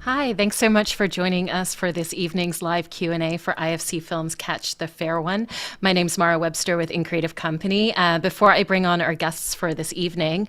Hi, thanks so much for joining us for this evening's live Q&A for IFC Films Catch the Fair One. My name's Mara Webster with In Creative Company. Before I bring on our guests for this evening,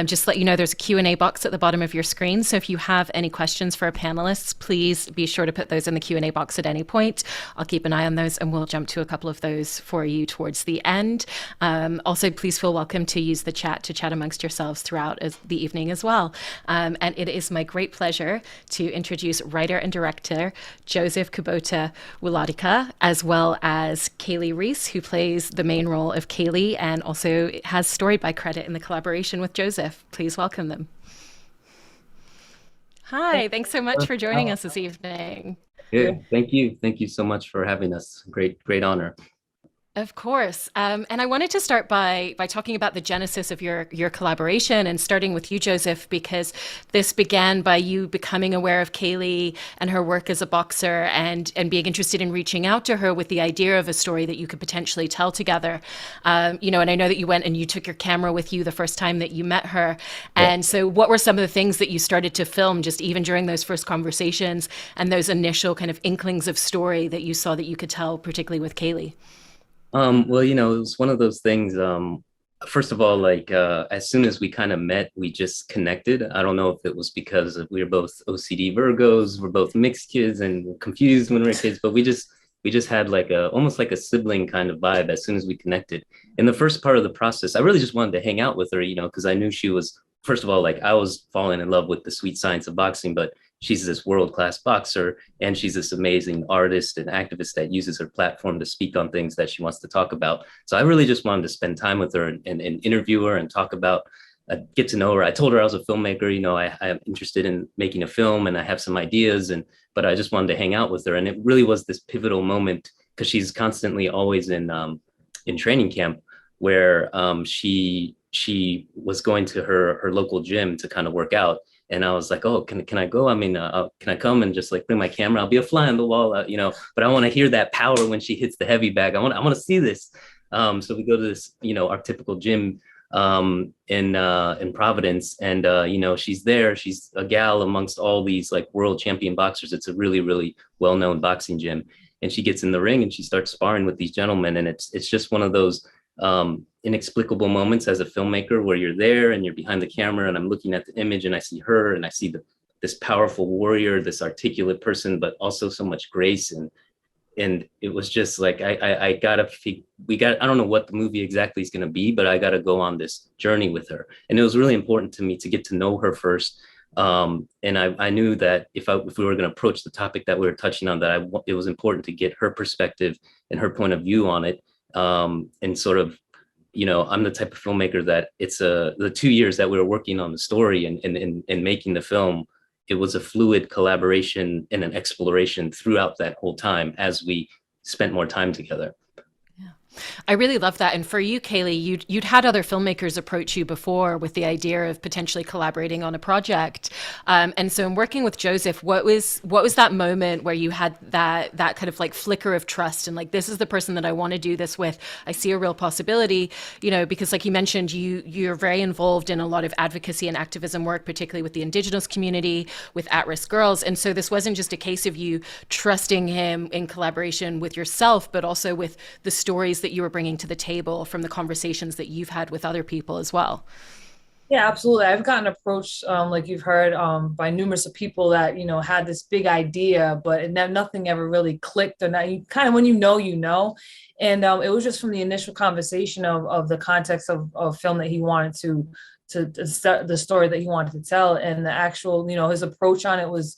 just let you know there's a Q&A box at the bottom of your screen. So if you have any questions for our panelists, please be sure to put those in the Q&A box at any point. I'll keep an eye on those and we'll jump to a couple of those for you towards the end. Also, please feel welcome to use the chat to chat amongst yourselves throughout the evening as well. And it is my great pleasure to introduce writer and director Josef Kubota Wladyka, as well as Kali Reis, who plays the main role of Kali and also has story by credit in the collaboration with Josef. Please welcome them. Hi, thanks so much for joining us this evening. Good. Thank you. Thank you so much for having us. Great honor. Of course. And I wanted to start by talking about the genesis of your collaboration and starting with you, Josef, because this began by you becoming aware of Kali and her work as a boxer and being interested in reaching out to her with the idea of a story that you could potentially tell together. And I know that you went and you took your camera with you the first time that you met her. And so what were some of the things that you started to film just even during those first conversations and those initial kind of inklings of story that you saw that you could tell, particularly with Kali? Well, it was one of those things. First of all, as soon as we kind of met, we just connected. I don't know if it was because we were both OCD Virgos, we're both mixed kids and confused when we were kids, but we just had like almost like a sibling kind of vibe as soon as we connected. In the first part of the process, I really just wanted to hang out with her, because I knew she was, first of all, like I was falling in love with the sweet science of boxing, but she's this world-class boxer and she's this amazing artist and activist that uses her platform to speak on things that she wants to talk about. So I really just wanted to spend time with her and interview her and talk about, get to know her. I told her I was a filmmaker. I am interested in making a film and I have some ideas, but I just wanted to hang out with her. And it really was this pivotal moment because she's constantly always in training camp where she was going to her local gym to kind of work out. And I was like, oh, can I go? I mean, can I come and just like bring my camera? I'll be a fly on the wall, but I want to hear that power when she hits the heavy bag. I want to see this. So we go to this, our typical gym in Providence, and she's there. She's a gal amongst all these like world champion boxers. It's a really, really well-known boxing gym. And she gets in the ring and she starts sparring with these gentlemen. And it's just one of those inexplicable moments as a filmmaker where you're there and you're behind the camera and I'm looking at the image and I see her and I see this powerful warrior, this articulate person, but also so much grace. And it was just like, I don't know what the movie exactly is going to be, but I got to go on this journey with her. And it was really important to me to get to know her first. And I knew that if we were going to approach the topic that we were touching on, it was important to get her perspective and her point of view on it. And sort of, I'm the type of filmmaker that the 2 years that we were working on the story and making the film, it was a fluid collaboration and an exploration throughout that whole time as we spent more time together. I really love that. And for you, Kali, you'd had other filmmakers approach you before with the idea of potentially collaborating on a project. And so in working with Josef, what was that moment where you had that kind of like flicker of trust and like, this is the person that I want to do this with. I see a real possibility, because like you mentioned, you're very involved in a lot of advocacy and activism work, particularly with the Indigenous community, with at-risk girls. And so this wasn't just a case of you trusting him in collaboration with yourself, but also with the stories that you were bringing to the table from the conversations that you've had with other people as well. Yeah, absolutely. I've gotten approached, like you've heard, by numerous of people that, had this big idea, but nothing ever really clicked. Or not, you kind of, when you know. And it was just from the initial conversation of the context of film that he wanted to start the story that he wanted to tell. And the actual, his approach on it was,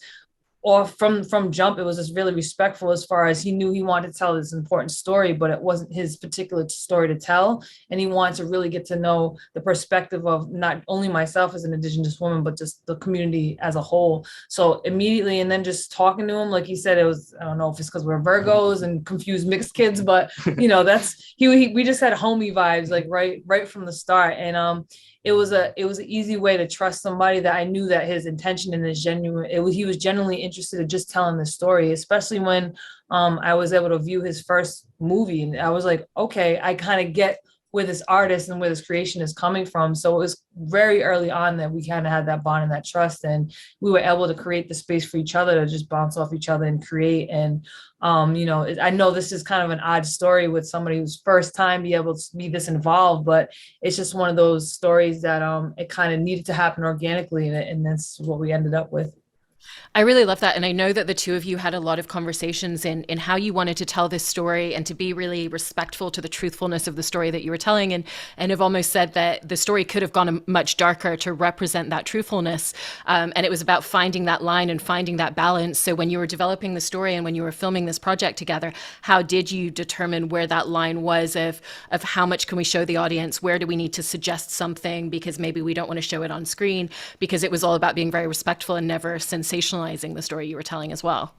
or from jump, it was just really respectful as far as he knew he wanted to tell this important story, but it wasn't his particular story to tell. And he wanted to really get to know the perspective of not only myself as an Indigenous woman, but just the community as a whole. So immediately, and then just talking to him, like he said, it was, I don't know if it's because we're Virgos and confused mixed kids, but we just had homie vibes, like right from the start. And it was an easy way to trust somebody that I knew that his intention and his genuine, he was genuinely interested in just telling the story, especially when I was able to view his first movie. And I was like, okay, I kind of get where this artist and where this creation is coming from. So it was very early on that we kind of had that bond and that trust, and we were able to create the space for each other to just bounce off each other and create. And I know this is kind of an odd story with somebody who's first time be able to be this involved, but it's just one of those stories that it kind of needed to happen organically, and that's what we ended up with. I really love that. And I know that the two of you had a lot of conversations in how you wanted to tell this story and to be really respectful to the truthfulness of the story that you were telling. And have almost said that the story could have gone much darker to represent that truthfulness. And it was about finding that line and finding that balance. So when you were developing the story and when you were filming this project together, how did you determine where that line was of how much can we show the audience? Where do we need to suggest something because maybe we don't want to show it on screen? Because it was all about being very respectful and never sensationalizing the story you were telling as well.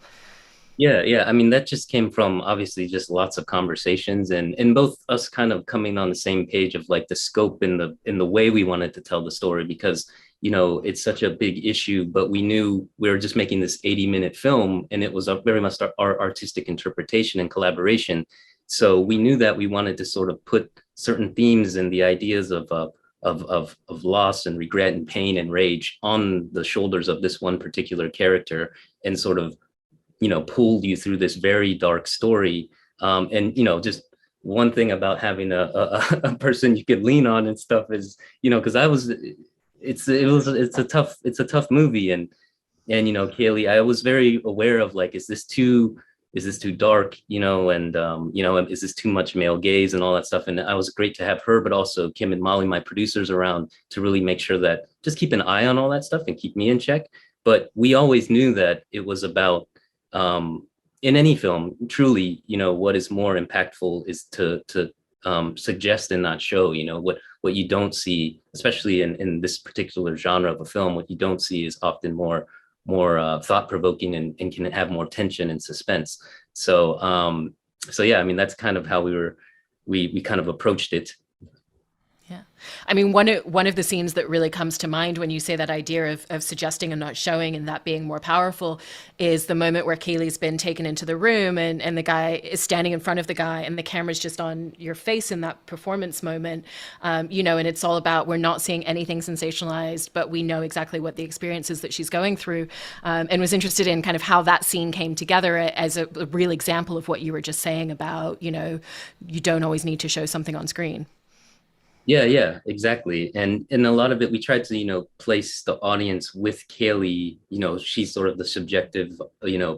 Yeah. I mean, that just came from obviously just lots of conversations and both us kind of coming on the same page of like the scope and the way we wanted to tell the story, because, it's such a big issue, but we knew we were just making this 80-minute film and it was very much our artistic interpretation and collaboration. So we knew that we wanted to sort of put certain themes and the ideas of loss and regret and pain and rage on the shoulders of this one particular character and sort of, pulled you through this very dark story. Just one thing about having a person you could lean on and stuff is, because it's a tough movie. And Kaylee, I was very aware of like, is this too dark, is this too much male gaze and all that stuff? And I was great to have her, but also Kim and Molly, my producers, around to really make sure that just keep an eye on all that stuff and keep me in check. But we always knew that it was about, in any film, truly, what is more impactful is to suggest and not show. What you don't see, especially in this particular genre of a film, what you don't see is often more thought-provoking and can have more tension and suspense. So yeah, I mean, that's kind of how we kind of approached it. Yeah. I mean, one of the scenes that really comes to mind when you say that idea of suggesting and not showing and that being more powerful is the moment where Kaylee's been taken into the room and the guy is standing in front of the guy and the camera's just on your face in that performance moment, and it's all about, we're not seeing anything sensationalized, but we know exactly what the experience is that she's going through, and was interested in kind of how that scene came together as a real example of what you were just saying about, you don't always need to show something on screen. Yeah, exactly. And a lot of it, we tried to, place the audience with Kaylee. She's sort of the subjective,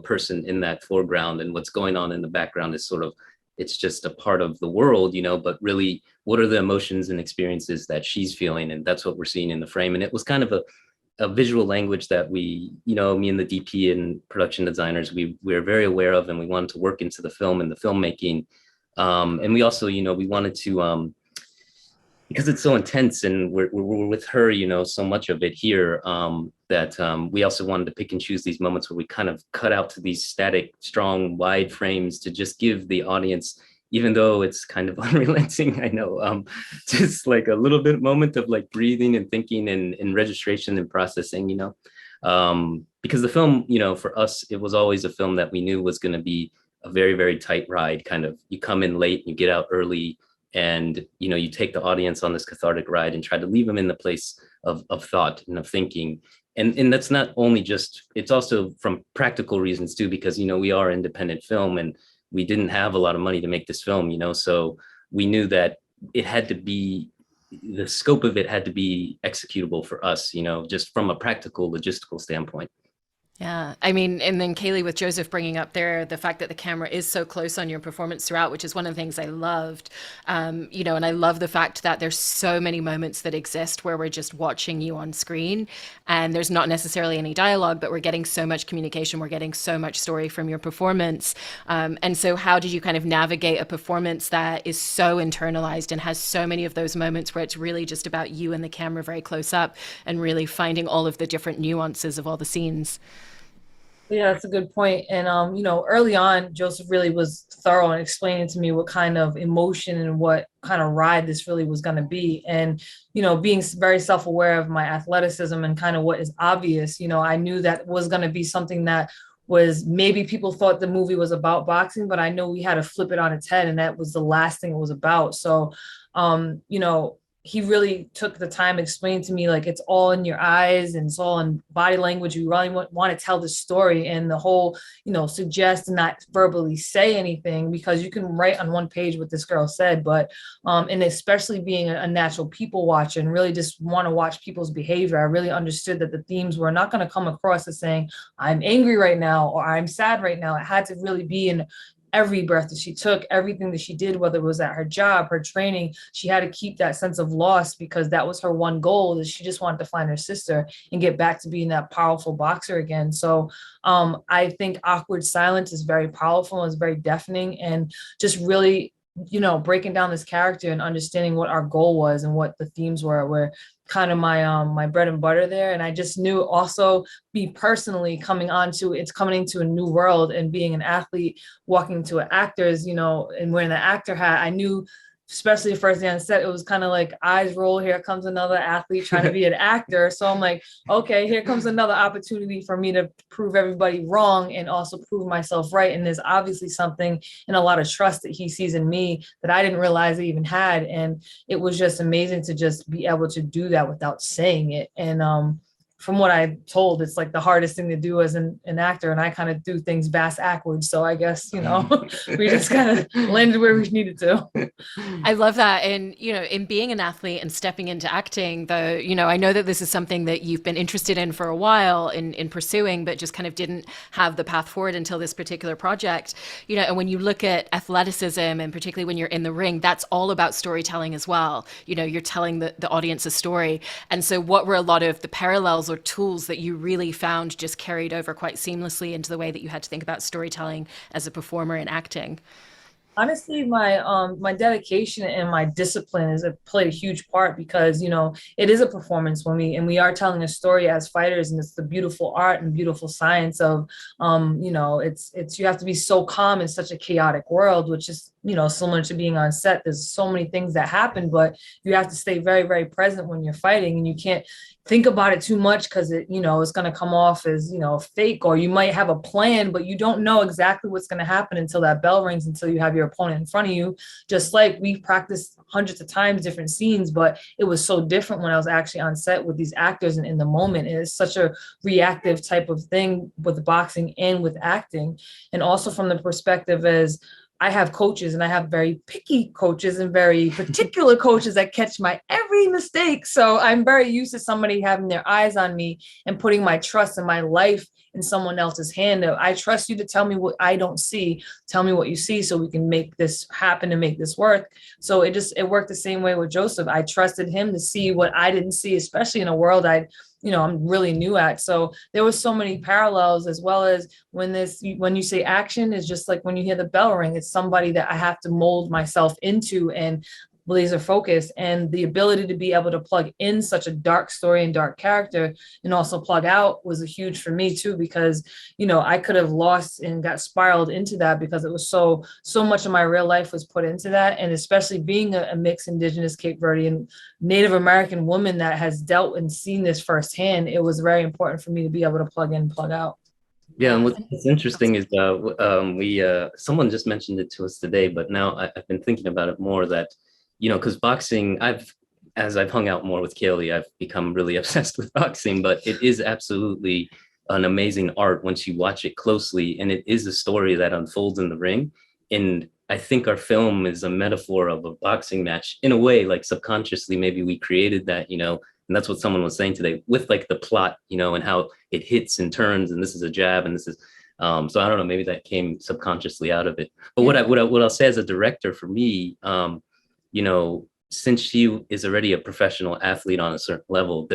person in that foreground, and what's going on in the background is sort of, it's just a part of the world, but really, what are the emotions and experiences that she's feeling? And that's what we're seeing in the frame. And it was kind of a visual language that we, me and the DP and production designers, we were very aware of, and we wanted to work into the film and the filmmaking. And we also, we wanted to, because it's so intense and we're with her, so much of it here, that we also wanted to pick and choose these moments where we kind of cut out to these static, strong, wide frames to just give the audience, even though it's kind of unrelenting, I know, just like a little bit moment of like breathing and thinking and registration and processing, because the film, for us, it was always a film that we knew was going to be a very, very tight ride. Kind of, you come in late, you get out early, and you take the audience on this cathartic ride and try to leave them in the place of thought and of thinking. And that's not only just, it's also from practical reasons too, because we are independent film and we didn't have a lot of money to make this film, so we knew that it had to be, the scope of it had to be executable for us, just from a practical logistical standpoint. Yeah, I mean, and then Kaylee, with Joseph bringing up there the fact that the camera is so close on your performance throughout, which is one of the things I loved, and I love the fact that there's so many moments that exist where we're just watching you on screen and there's not necessarily any dialogue, but we're getting so much communication, we're getting so much story from your performance. And so how did you kind of navigate a performance that is so internalized and has so many of those moments where it's really just about you and the camera very close up and really finding all of the different nuances of all the scenes? Yeah, that's a good point. And early on, Joseph really was thorough in explaining to me what kind of emotion and what kind of ride this really was going to be. And being very self-aware of my athleticism and kind of what is obvious, I knew that was going to be something that was, maybe people thought the movie was about boxing, but I know we had to flip it on its head, and that was the last thing it was about. So you know, he really took the time to explain to me, like, it's all in your eyes and it's all in body language. You really want to tell the story, and the whole, you know, suggest and not verbally say anything, because you can write on one page what this girl said, but and especially being a natural people watcher and really just want to watch people's behavior, I really understood that the themes were not going to come across as saying I'm angry right now or I'm sad right now. It had to really be in every breath that she took, everything that she did, whether it was at her job, her training. She had to keep that sense of loss, because that was her one goal, that she just wanted to find her sister and get back to being that powerful boxer again. So I think awkward silence is very powerful and is very deafening, and just really, you know, breaking down this character and understanding what our goal was and what the themes were kind of my bread and butter there. And I just knew also, me personally, coming into a new world and being an athlete, walking to an actor's, you know, and wearing the actor hat, I knew, especially the first day on set, it was kind of like eyes roll, here comes another athlete trying to be an actor. So I'm like, okay, here comes another opportunity for me to prove everybody wrong and also prove myself right. And there's obviously something and a lot of trust that he sees in me that I didn't realize I even had. And it was just amazing to just be able to do that without saying it. And from what I'm told, it's like the hardest thing to do as an actor. And I kind of do things bass backwards. So I guess, you know, we just kind of landed where we needed to. I love that. And, you know, in being an athlete and stepping into acting, though, you know, I know that this is something that you've been interested in for a while in pursuing, but just kind of didn't have the path forward until this particular project. You know, and when you look at athleticism, and particularly when you're in the ring, that's all about storytelling as well. You know, you're telling the audience a story. And so what were a lot of the parallels or tools that you really found just carried over quite seamlessly into the way that you had to think about storytelling as a performer in acting? Honestly, my dedication and my discipline has played a huge part, because, you know, it is a performance when we are telling a story as fighters, and it's the beautiful art and beautiful science of you know, it's you have to be so calm in such a chaotic world, which is, you know, similar to being on set. There's so many things that happen, but you have to stay very, very present when you're fighting, and you can't think about it too much, because it, you know, it's going to come off as, you know, fake, or you might have a plan, but you don't know exactly what's going to happen until that bell rings, until you have your opponent in front of you. Just like we've practiced hundreds of times different scenes, but it was so different when I was actually on set with these actors and in the moment. It is such a reactive type of thing with boxing and with acting. And also from the perspective as I have coaches, and I have very picky coaches and very particular coaches that catch my every mistake. So I'm very used to somebody having their eyes on me and putting my trust and my life in someone else's hand. I trust you to tell me what I don't see. Tell me what you see so we can make this happen and make this work. So it worked the same way with Joseph. I trusted him to see what I didn't see, especially in a world I'm really new at. So there was so many parallels, as well as when you say action is just like when you hear the bell ring, it's somebody that I have to mold myself into and laser focus. And the ability to be able to plug in such a dark story and dark character and also plug out was a huge for me too, because, you know, I could have lost and got spiraled into that, because it was so much of my real life was put into that. And especially being a mixed Indigenous Cape Verdean Native American woman that has dealt and seen this firsthand, it was very important for me to be able to plug in and plug out. Yeah, and what's interesting is we someone just mentioned it to us today, but now I've been thinking about it more, that, you know, because boxing, as I've hung out more with Kali, I've become really obsessed with boxing, but it is absolutely an amazing art once you watch it closely, and it is a story that unfolds in the ring. And I think our film is a metaphor of a boxing match in a way, like subconsciously, maybe we created that, you know, and that's what someone was saying today with like the plot, you know, and how it hits and turns, and this is a jab, and this is, so I don't know, maybe that came subconsciously out of it. But Yeah. what I'll say as a director for me, you know, since she is already a professional athlete on a certain level,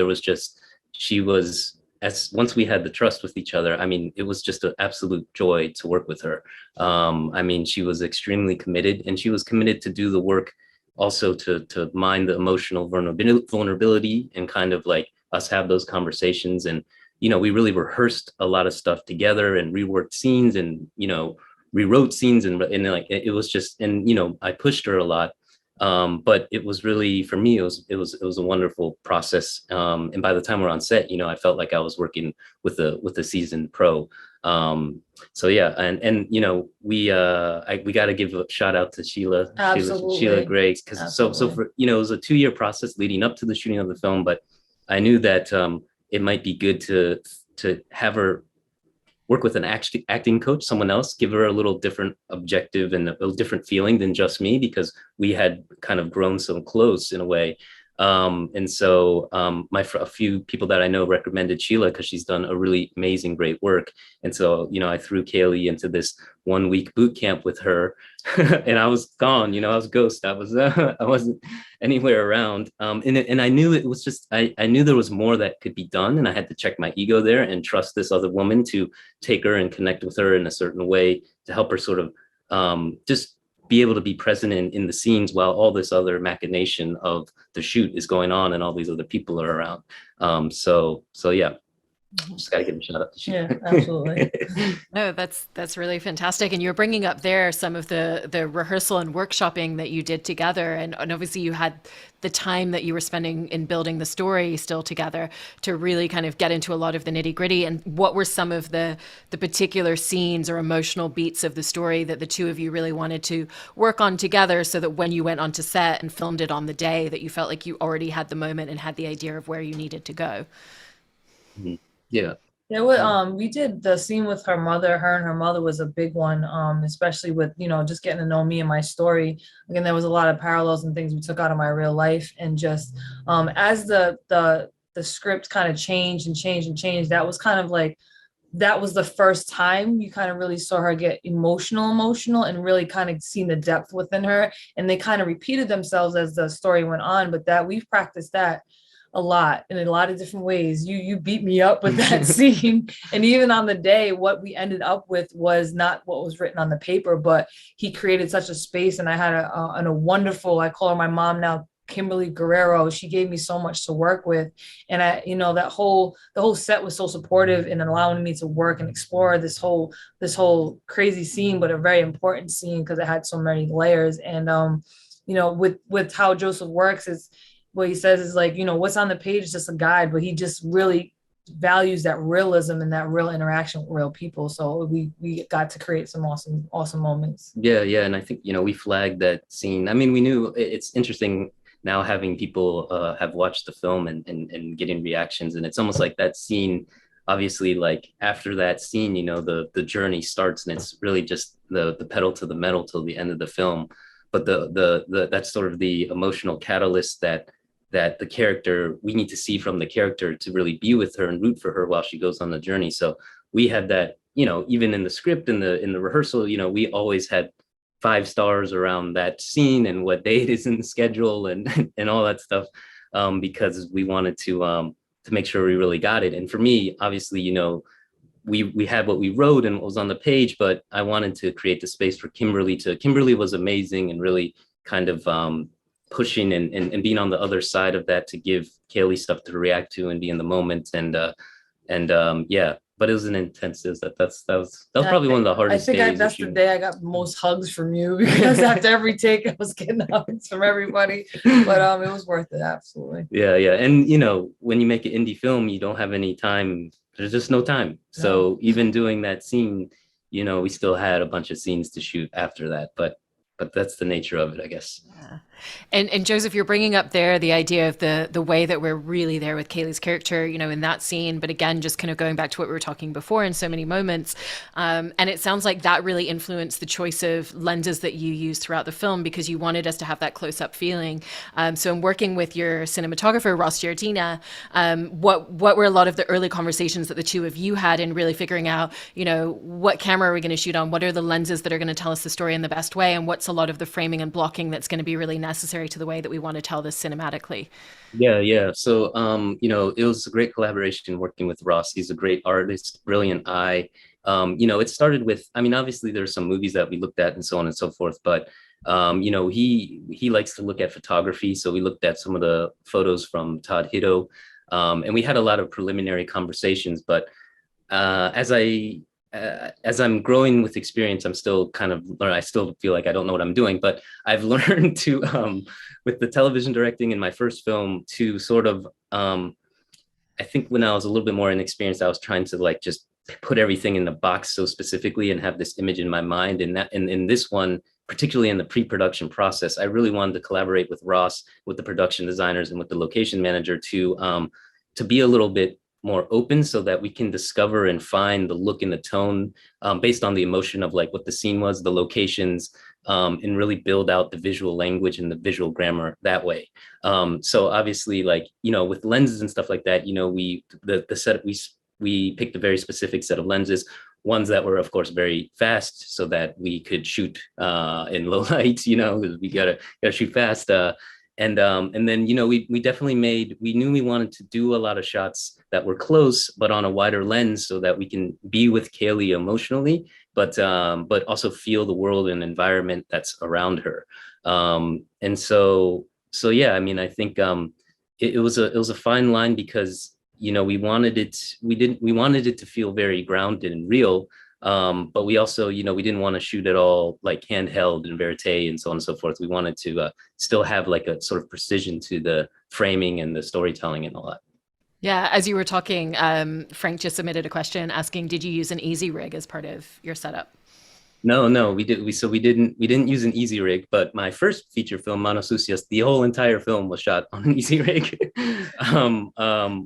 she was, as once we had the trust with each other, I mean, it was just an absolute joy to work with her. I mean, she was extremely committed, and she was committed to do the work also to mind the emotional vulnerability and kind of like us have those conversations. And, you know, we really rehearsed a lot of stuff together and reworked scenes and, you know, rewrote scenes, and like, it was just, and, you know, I pushed her a lot. But it was really, for me, it was a wonderful process. And by the time we're on set, you know, I felt like I was working with a seasoned pro. So yeah, and you know, we got to give a shout out to Sheila Absolutely. Grace, because so Absolutely. for, you know, it was a 2-year process leading up to the shooting of the film, but I knew that it might be good to have her work with an acting coach, someone else, give her a little different objective and a little different feeling than just me, because we had kind of grown so close in a way. And so a few people that I know recommended Sheila because she's done a really amazing, great work. And so, you know, I threw Kaylee into this 1-week boot camp with her, and I was gone. You know, I was ghost. I wasn't anywhere around. And I knew it was just I knew there was more that could be done, and I had to check my ego there and trust this other woman to take her and connect with her in a certain way to help her sort of just be able to be present in the scenes while all this other machination of the shoot is going on and all these other people are around. So yeah, just got to give a shout out to Sheila. Yeah, absolutely. No, that's really fantastic. And you're bringing up there some of the rehearsal and workshopping that you did together, and obviously you had the time that you were spending in building the story still together to really kind of get into a lot of the nitty gritty. And what were some of the particular scenes or emotional beats of the story that the two of you really wanted to work on together, so that when you went onto set and filmed it on the day, that you felt like you already had the moment and had the idea of where you needed to go? Yeah. Yeah, we did the scene with her mother. Her and her mother was a big one, especially with, you know, just getting to know me and my story. Again, there was a lot of parallels and things we took out of my real life. And just as the script kind of changed and changed and changed, that was kind of like, that was the first time you kind of really saw her get emotional and really kind of seen the depth within her. And they kind of repeated themselves as the story went on, but that we've practiced that a lot in a lot of different ways. You beat me up with that scene. And even on the day, what we ended up with was not what was written on the paper, but he created such a space. And I had a wonderful, I call her my mom now, Kimberly Guerrero. She gave me so much to work with. And I, you know, the whole set was so supportive in allowing me to work and explore this whole crazy scene, but a very important scene because it had so many layers. And you know, with how Joseph works is, what he says is like, you know, what's on the page is just a guide, but he just really values that realism and that real interaction with real people. So we got to create some awesome moments. Yeah. And I think, you know, we flagged that scene. I mean, we knew it's interesting now having people have watched the film and getting reactions. And it's almost like that scene, obviously, like after that scene, you know, the journey starts, and it's really just the pedal to the metal till the end of the film. But the that's sort of the emotional catalyst that the character, we need to see from the character to really be with her and root for her while she goes on the journey. So we had that, you know, even in the script, in the rehearsal, you know, we always had 5 stars around that scene and what date is in the schedule and all that stuff, because we wanted to make sure we really got it. And for me, obviously, you know, we had what we wrote and what was on the page, but I wanted to create the space for Kimberly was amazing and really kind of pushing and being on the other side of that to give Kaylee stuff to react to and be in the moment. And yeah, but it was an intensive, that was probably one of the hardest days. That's the day I got most hugs from you, because after every take I was getting hugs from everybody. But it was worth it, absolutely. Yeah. And you know, when you make an indie film, you don't have any time. There's just no time. So even doing that scene, you know, we still had a bunch of scenes to shoot after that, but that's the nature of it, I guess. Yeah. And Joseph, you're bringing up there the idea of the way that we're really there with Kaylee's character, you know, in that scene. But again, just kind of going back to what we were talking before in so many moments. And it sounds like that really influenced the choice of lenses that you used throughout the film, because you wanted us to have that close up feeling. So in working with your cinematographer, Ross Giardina, what were a lot of the early conversations that the two of you had in really figuring out, you know, what camera are we going to shoot on? What are the lenses that are going to tell us the story in the best way? And what's a lot of the framing and blocking that's going to be really necessary to the way that we want to tell this cinematically? Yeah. So, you know, it was a great collaboration working with Ross. He's a great artist, brilliant eye. You know, it started with, I mean, obviously there's some movies that we looked at and so on and so forth, but, you know, he likes to look at photography. So we looked at some of the photos from Todd Hitto, and we had a lot of preliminary conversations, but as I'm growing with experience, I'm still I still feel like I don't know what I'm doing, but I've learned to, with the television directing in my first film, to sort of, I think when I was a little bit more inexperienced, I was trying to like just put everything in the box so specifically and have this image in my mind. And that, and in this one, particularly in the pre-production process, I really wanted to collaborate with Ross, with the production designers, and with the location manager to be a little bit more open, so that we can discover and find the look and the tone based on the emotion of like what the scene was, the locations, and really build out the visual language and the visual grammar that way. So obviously, like, you know, with lenses and stuff like that, you know, the set, we picked a very specific set of lenses, ones that were of course very fast, so that we could shoot in low light, you know, because we gotta shoot fast. And then, you know, we definitely we knew we wanted to do a lot of shots that were close, but on a wider lens, so that we can be with Kali emotionally, but also feel the world and environment that's around her. And so yeah, I mean, I think it was a fine line, because, you know, we wanted it to feel very grounded and real. But we also, you know, we didn't want to shoot it all like handheld and verite and so on and so forth. We wanted to still have like a sort of precision to the framing and the storytelling and all that. Yeah, as you were talking, Frank just submitted a question asking, did you use an easy rig as part of your setup? No, we didn't use an easy rig, but my first feature film, Manos Sucias, the whole entire film was shot on an easy rig.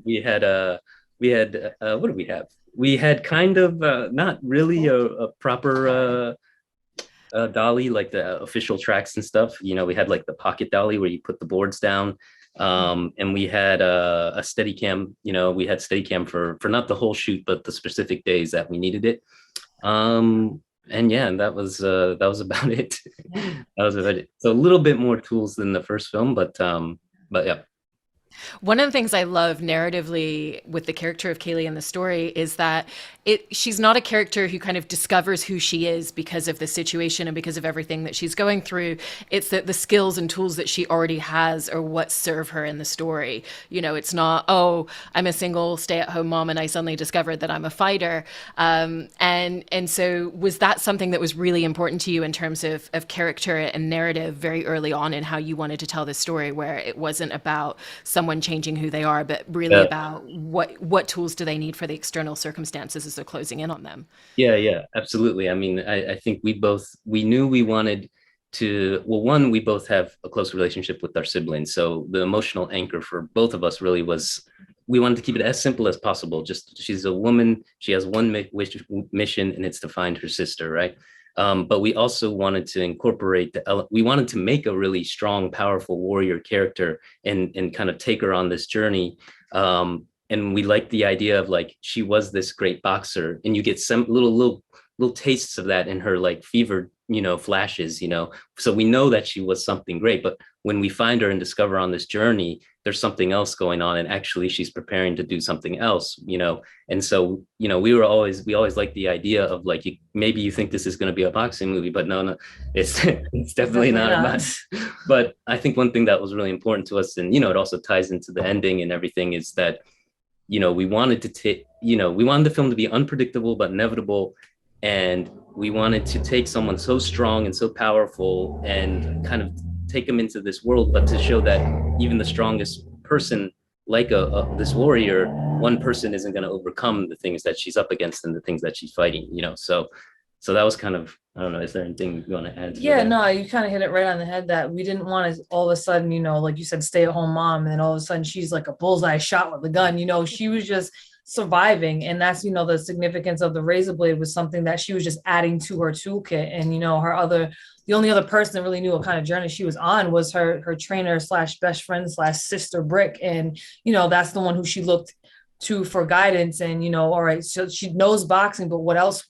We had what did we have? We had kind of not really a proper dolly, like the official tracks and stuff. You know, we had like the pocket dolly where you put the boards down. And we had a Steadicam. You know, we had Steadicam for not the whole shoot, but the specific days that we needed it. And yeah, and that was about it. That was about it. So a little bit more tools than the first film, but yeah. One of the things I love narratively with the character of Kali in the story is that she's not a character who kind of discovers who she is because of the situation and because of everything that she's going through. It's that the skills and tools that she already has are what serve her in the story. You know, it's not, oh, I'm a single stay-at-home mom and I suddenly discovered that I'm a fighter. And so was that something that was really important to you in terms of character and narrative very early on in how you wanted to tell this story, where it wasn't about someone changing who they are, but really about what tools do they need for the external circumstances as they're closing in on them? Yeah, absolutely. I mean, I think we knew we wanted to, well, one, we both have a close relationship with our siblings. So the emotional anchor for both of us really was, we wanted to keep it as simple as possible. Just, she's a woman, she has one mission, and it's to find her sister, right? But we also wanted to incorporate we wanted to make a really strong, powerful warrior character and kind of take her on this journey. And we liked the idea of like, she was this great boxer, and you get some little tastes of that in her like fevered, you know, flashes, you know. So we know that she was something great, but when we find her and discover on this journey, there's something else going on, and actually she's preparing to do something else, you know. And so, you know, we always liked the idea of like, maybe you think this is going to be a boxing movie, but no, it's definitely not about. But I think one thing that was really important to us, and, you know, it also ties into the ending and everything, is that, you know, we wanted the film to be unpredictable but inevitable. And we wanted to take someone so strong and so powerful and kind of take them into this world, but to show that even the strongest person, like this warrior, one person isn't going to overcome the things that she's up against and the things that she's fighting, you know. So that was kind of, I don't know, is there anything you want to add to Yeah, that? no, you kind of hit it right on the head, that we didn't want to all of a sudden, you know, like you said, stay-at-home mom, and then all of a sudden she's like a bullseye shot with a gun. You know, she was just surviving. And that's, you know, the significance of the razor blade was something that she was just adding to her toolkit. And, you know, the only other person that really knew what kind of journey she was on was her trainer / best friend / sister Brick. And, you know, that's the one who she looked to for guidance. And, you know, all right, so she knows boxing, but what else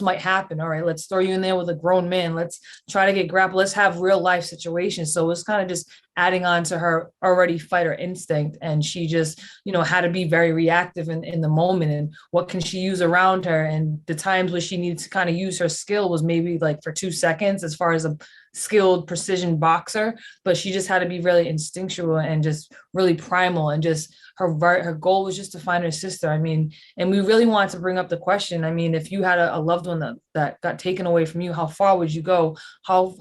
might happen? All right, let's throw you in there with a grown man. Let's try to get grappled. Let's have real life situations. So it's kind of just adding on to her already fighter instinct. And she just, you know, had to be very reactive in the moment, and what can she use around her. And the times where she needed to kind of use her skill was maybe like for 2 seconds as far as a skilled precision boxer, but she just had to be really instinctual and just really primal, and just her goal was just to find her sister. I mean, and we really wanted to bring up the question. I mean, if you had a loved one that got taken away from you, how far would you go? How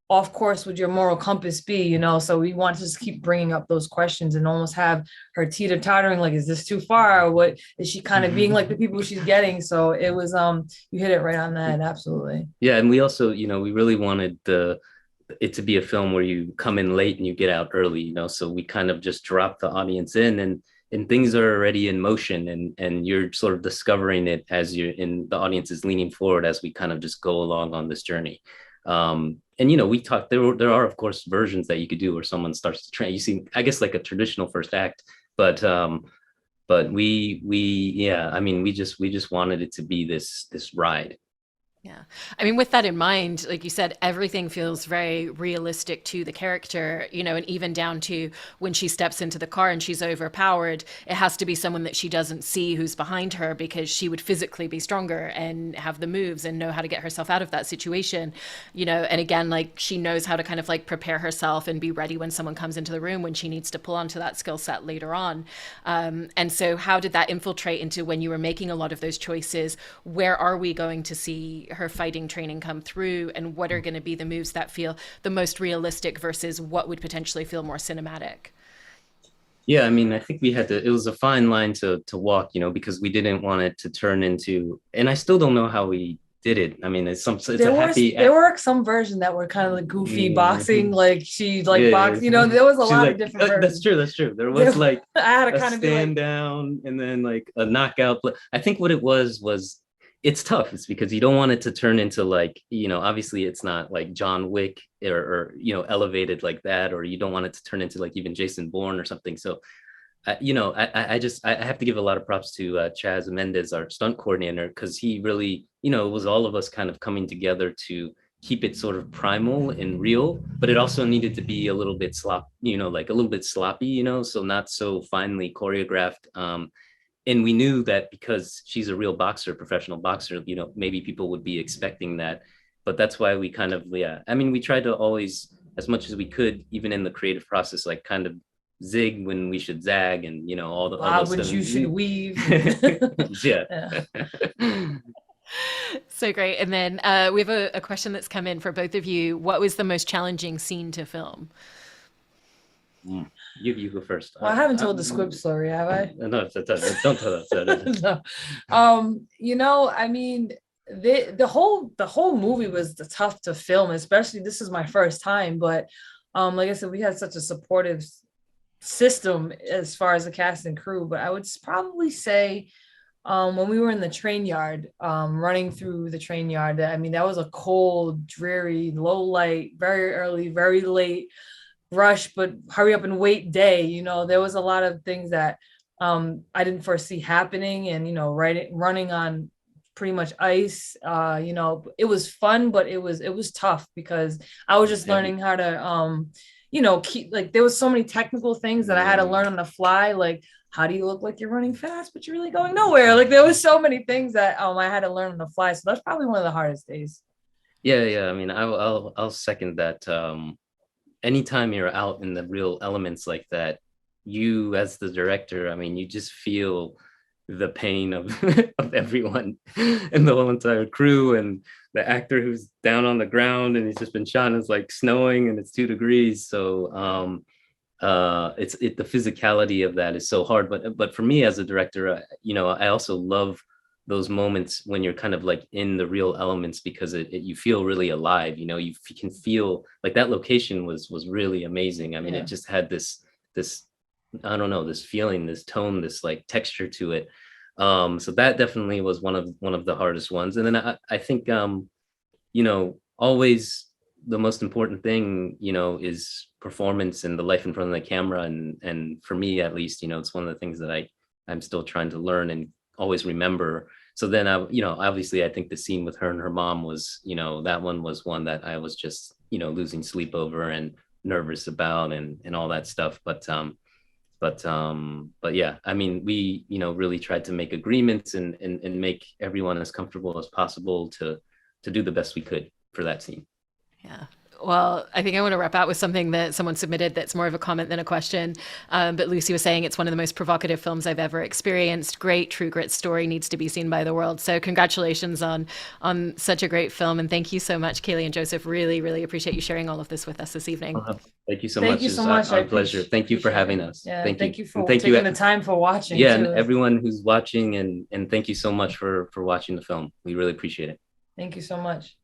off course would your moral compass be, so we want to just keep bringing up those questions and almost have her teeter-tottering, like, is this too far, or what is she kind of being like the people she's getting? So it was you hit it right on the head. Absolutely. Yeah, and we also, we really wanted it to be a film where you come in late and you get out early, so we kind of just drop the audience in, and things are already in motion, and you're sort of discovering it as the audience is leaning forward as we kind of just go along on this journey. And we talked, there are of course versions that you could do where someone starts to train, you see, I guess, like a traditional first act, but yeah, I mean, we just wanted it to be this ride. Yeah. I mean, with that in mind, like you said, everything feels very realistic to the character, and even down to when she steps into the car and she's overpowered, it has to be someone that she doesn't see who's behind her, because she would physically be stronger and have the moves and know how to get herself out of that situation, and again, like, she knows how to kind of like prepare herself and be ready when someone comes into the room when she needs to pull onto that skill set later on. And so how did that infiltrate into when you were making a lot of those choices? Where are we going to see her fighting training come through, and what are going to be the moves that feel the most realistic versus what would potentially feel more cinematic? Yeah, I mean, I think it was a fine line to walk, because we didn't want it to turn into, and I still don't know how we did it. I mean, it's there were some versions that were kind of like goofy boxing, like she like box, there was a lot of different versions. That's true. There was like I had to a kind of stand down and then like a knockout. I think what it was it's tough. It's because you don't want it to turn into like, obviously it's not like John Wick or elevated like that, or you don't want it to turn into like even Jason Bourne or something. So, I have to give a lot of props to Chaz Mendez, our stunt coordinator, because he really, it was all of us kind of coming together to keep it sort of primal and real, but it also needed to be a little bit like a little bit sloppy, so not so finely choreographed. And we knew that because she's a real boxer, professional boxer, maybe people would be expecting that. But that's why we kind of, yeah, I mean, we tried to always, as much as we could, even in the creative process, like kind of zig when we should zag, and all those things. You should weave. Yeah. So great. And then we have a question that's come in for both of you. What was the most challenging scene to film? You go first. Well, I haven't told the script story, have I? No, don't tell that. No. I mean, the whole movie was tough to film, especially this is my first time. But like I said, we had such a supportive system as far as the cast and crew. But I would probably say when we were in the train yard, running through the train yard, I mean, that was a cold, dreary, low light, very early, very late rush, but hurry up and wait day. There was a lot of things that I didn't foresee happening, and running on pretty much ice. It was fun, but it was tough because I was just learning how to keep, like, there was so many technical things that I had to learn on the fly, like how do you look like you're running fast but you're really going nowhere. Like, there was so many things that I had to learn on the fly, so that's probably one of the hardest days. Yeah, I mean, I'll second that. Anytime you're out in the real elements like that, you as the director, I mean, you just feel the pain of of everyone and the whole entire crew, and the actor who's down on the ground and he's just been shot and it's like snowing and it's 2 degrees. So the physicality of that is so hard. But for me as a director, I also love those moments when you're kind of like in the real elements, because you feel really alive. You can feel like that location was really amazing. I mean, It just had this I don't know, this feeling, this tone, this like texture to it. So that definitely was one of the hardest ones. And then I think always the most important thing is performance and the life in front of the camera. And for me at least, it's one of the things that I'm still trying to learn and always remember. So then obviously I think the scene with her and her mom was, that one was one that I was just, losing sleep over and nervous about and all that stuff. But yeah, I mean, we, really tried to make agreements and make everyone as comfortable as possible to do the best we could for that scene. Yeah. Well, I think I want to wrap out with something that someone submitted that's more of a comment than a question. But Lucy was saying it's one of the most provocative films I've ever experienced. Great true grit story, needs to be seen by the world. So congratulations on such a great film. And thank you so much, Kali and Joseph. Really, really appreciate you sharing all of this with us this evening. Thank you so Thank much. you so much. It's our pleasure. Thank you for having us. Yeah, thank you for thank taking the time for watching. Yeah, too. and everyone who's watching, and thank you so much for watching the film. We really appreciate it. Thank you so much.